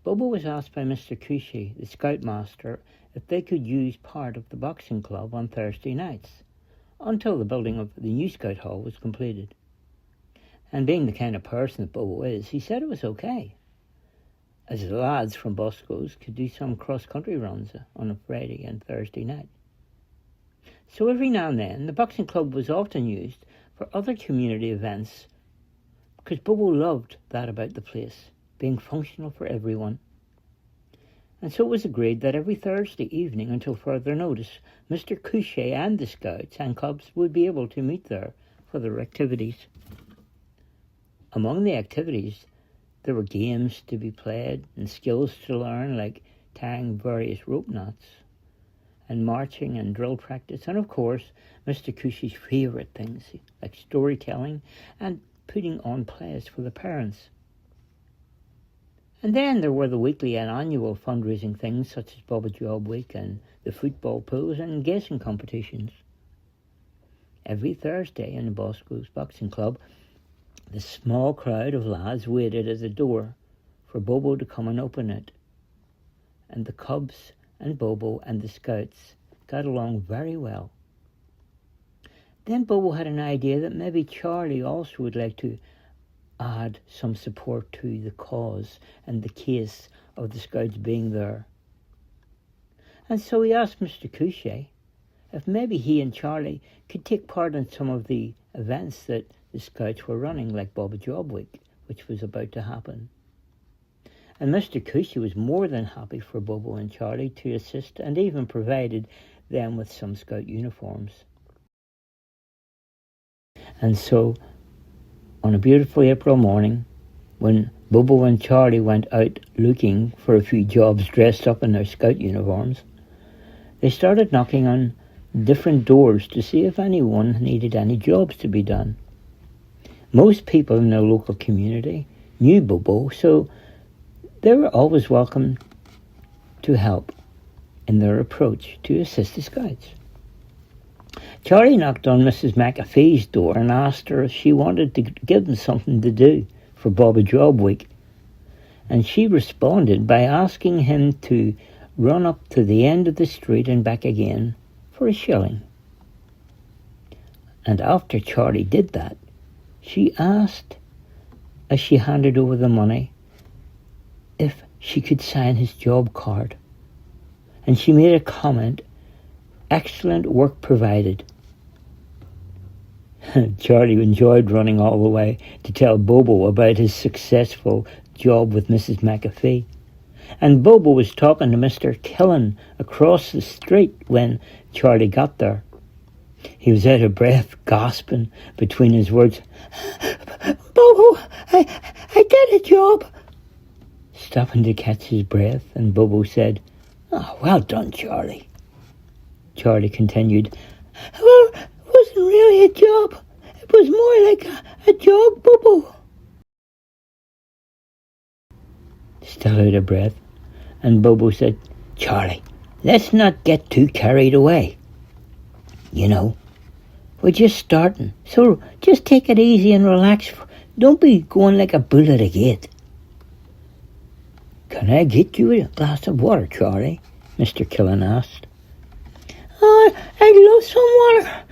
Bobo was asked by Mr. Cushy, the scoutmaster, if they could use part of the boxing club on Thursday nights, until the building of the new Scout Hall was completed. And being the kind of person that Bobo is, he said it was okay, as the lads from Bosco's could do some cross-country runs on a Friday and Thursday night. So every now and then, the boxing club was often used for other community events, because Bobo loved that about the place, being functional for everyone. And so it was agreed that every Thursday evening, until further notice, Mr. Cushy and the Scouts and clubs would be able to meet there for their activities. Among the activities, there were games to be played and skills to learn, like tying various rope knots, and marching and drill practice, and of course, Mr. Cushy's favourite things, like storytelling and putting on plays for the parents. And then there were the weekly and annual fundraising things, such as Bob Job Week and the football pools and guessing competitions. Every Thursday in the Bosco's Boxing Club, the small crowd of lads waited at the door for Bobo to come and open it. And the Cubs and Bobo and the Scouts got along very well. Then Bobo had an idea that maybe Charlie also would like to add some support to the cause and the case of the Scouts being there. And so he asked Mr. Cushy if maybe he and Charlie could take part in some of the events that the Scouts were running, like Bob Job Week, which was about to happen. And Mr. Cushy was more than happy for Bobo and Charlie to assist, and even provided them with some Scout uniforms. And so, on a beautiful April morning, when Bobo and Charlie went out looking for a few jobs dressed up in their Scout uniforms, they started knocking on different doors to see if anyone needed any jobs to be done. Most people in their local community knew Bobo, so they were always welcome to help in their approach to assist the Scouts. Charlie knocked on Mrs. McAfee's door and asked her if she wanted to give them something to do for Bob Job Week, and she responded by asking him to run up to the end of the street and back again for a shilling. And after Charlie did that, she asked, as she handed over the money, if she could sign his job card. And she made a comment, "Excellent work provided." Charlie enjoyed running all the way to tell Bobo about his successful job with Mrs. McAfee. And Bobo was talking to Mr. Killen across the street when Charlie got there. He was out of breath, gasping between his words. "Bobo, I did a job." Stopping to catch his breath, and Bobo said, "Oh, well done, Charlie." Charlie continued, "Well, it wasn't really a job. It was more like a jog, Bobo." Still out of breath, and Bobo said, "Charlie, let's not get too carried away. You know, we're just starting, so just take it easy and relax. Don't be going like a bull at a gate." "Can I get you a glass of water, Charlie?" Mr. Killen asked. "Oh, I'd love some water.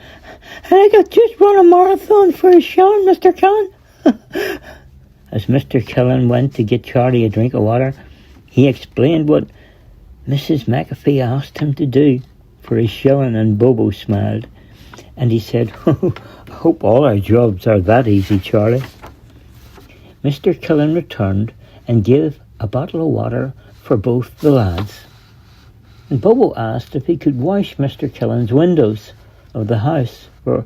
And I could just run a marathon for a shilling, Mr. Killen." As Mr. Killen went to get Charlie a drink of water, he explained what Mrs. McAfee asked him to do for a shilling, and Bobo smiled. And he said, "I hope all our jobs are that easy, Charlie." Mr. Killen returned and gave a bottle of water for both the lads. And Bobo asked if he could wash Mr. Killen's windows of the house for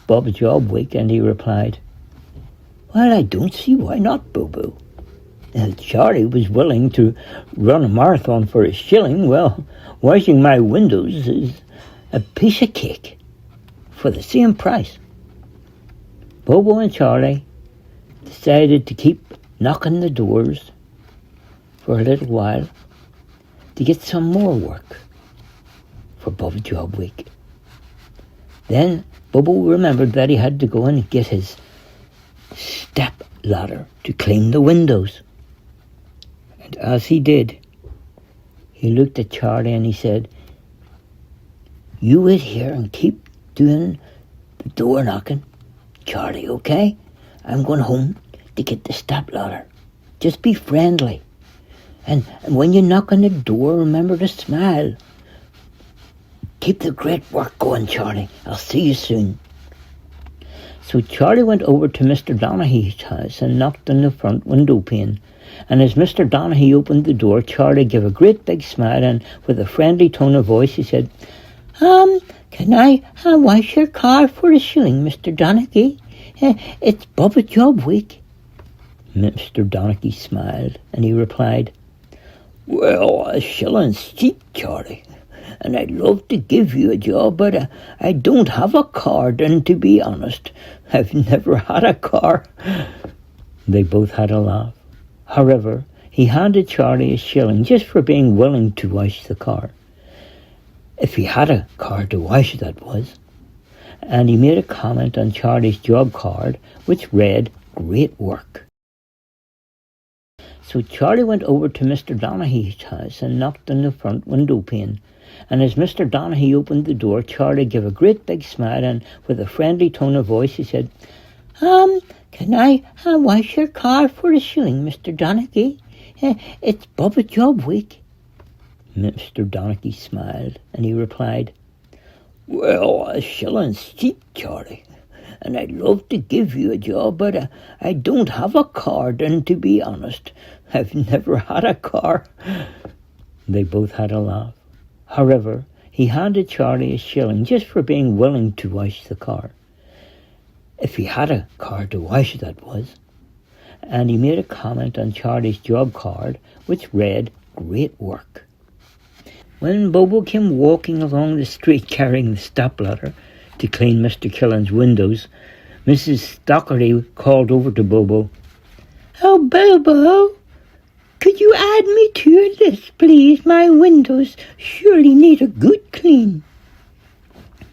Bob Job Week, and he replied, "Well, I don't see why not, Bobo. Charlie was willing to run a marathon for a shilling. Well, washing my windows is a piece of cake for the same price." Bobo and Charlie decided to keep knocking the doors for a little while to get some more work for Bob Job Week. Then Bobo remembered that he had to go and get his step ladder to clean the windows. As he did, he looked at Charlie and he said, "You wait here and keep doing the door knocking, Charlie, okay? I'm going home to get the stepladder. Just be friendly. And when you knock on the door, remember to smile. Keep the great work going, Charlie. I'll see you soon." So Charlie went over to Mr. Donaghy's house and knocked on the front window pane. And as Mr. Donaghy opened the door, Charlie gave a great big smile and with a friendly tone of voice he said, "Can I wash your car for a shilling, Mr. Donaghy? It's Bubba Job week." Mr. Donaghy smiled and he replied, "Well, a shilling's cheap, Charlie, and I'd love to give you a job, but I don't have a car, and to be honest, I've never had a car." They both had a laugh. However, he handed Charlie a shilling just for being willing to wash the car. If he had a car to wash, that was. And he made a comment on Charlie's job card, which read, "Great work." So Charlie went over to Mr. Donaghy's house and knocked on the front window pane. And as Mr. Donaghy opened the door, Charlie gave a great big smile and with a friendly tone of voice he said, "Can I wash your car for a shilling, Mr. Donaghy? It's Bubba Job week." Mr. Donaghy smiled and he replied, "Well, a shilling's cheap, Charlie, and I'd love to give you a job, but I don't have a car, and to be honest, I've never had a car." They both had a laugh. However, he handed Charlie a shilling just for being willing to wash the car. If he had a car to wash, that was. And he made a comment on Charlie's job card, which read, "Great work." When Bobo came walking along the street carrying the stepladder to clean Mr. Killen's windows, Mrs. Docherty called over to Bobo, "Oh, Bobo, could you add me to your list, please? My windows surely need a good clean."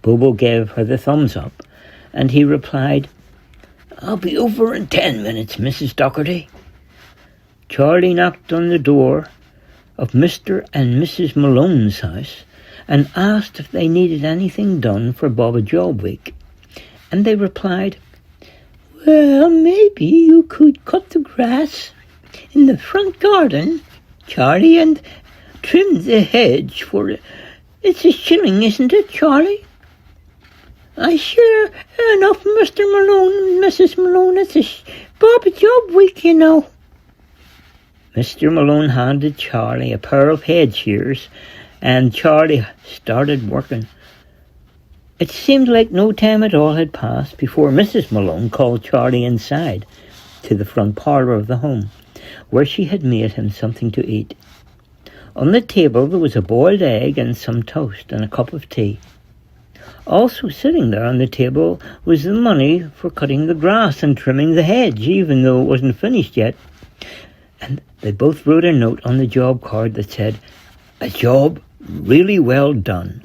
Bobo gave her the thumbs up, and he replied, "I'll be over in 10 minutes, Mrs. Docherty." Charlie knocked on the door of Mr. and Mrs. Malone's house and asked if they needed anything done for Bubba Job week. And they replied, "Well, maybe you could cut the grass in the front garden, Charlie, and trim the hedge for it. It's a shilling, isn't it, Charlie?" "I sure enough, Mr. Malone and Mrs. Malone. It's a Bubba Job week, you know." Mr. Malone handed Charlie a pair of head shears, and Charlie started working. It seemed like no time at all had passed before Mrs. Malone called Charlie inside to the front parlour of the home, where she had made him something to eat. On the table there was a boiled egg and some toast and a cup of tea. Also sitting there on the table was the money for cutting the grass and trimming the hedge, even though it wasn't finished yet. And they both wrote a note on the job card that said, "A job really well done."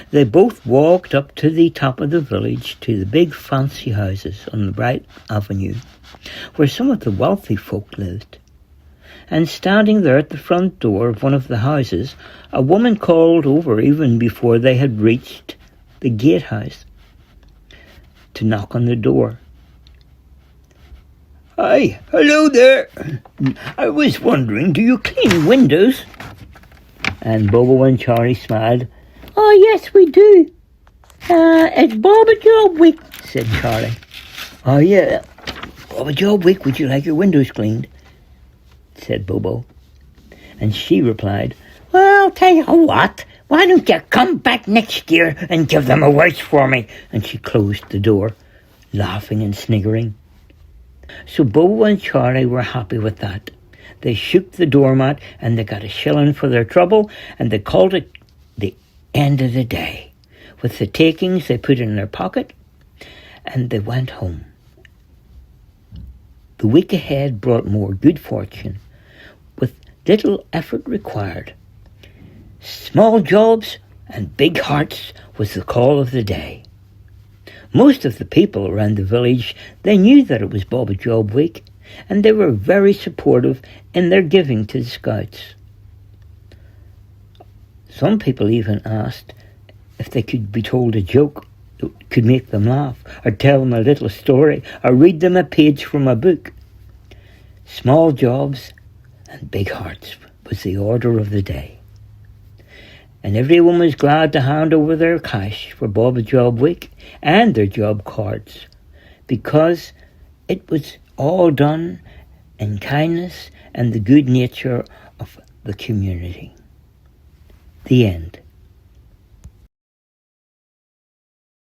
They both walked up to the top of the village to the big fancy houses on the Bright Avenue, where some of the wealthy folk lived. And standing there at the front door of one of the houses, a woman called over even before they had reached the gatehouse to knock on the door. "Hi, hello there. I was wondering, do you clean windows?" And Bobo and Charlie smiled. "Oh, yes, we do. It's Bubba Job week," said Charlie. "Oh, yeah, Bubba Job week. Would you like your windows cleaned?" said Bobo. And she replied, "Well, tell you what, why don't you come back next year and give them a wash for me?" And she closed the door, laughing and sniggering. So Bobo and Charlie were happy with that. They shook the doormat and they got a shilling for their trouble, and they called it the end of the day. With the takings they put in their pocket and they went home. The week ahead brought more good fortune, with little effort required. Small jobs and big hearts was the call of the day. Most of the people around the village, they knew that it was Bubba Job week, and they were very supportive in their giving to the Scouts. Some people even asked if they could be told a joke that could make them laugh, or tell them a little story, or read them a page from a book. Small jobs and big hearts was the order of the day. And everyone was glad to hand over their cash for Bob's Job Week and their job cards, because it was all done in kindness and the good nature of the community. The end.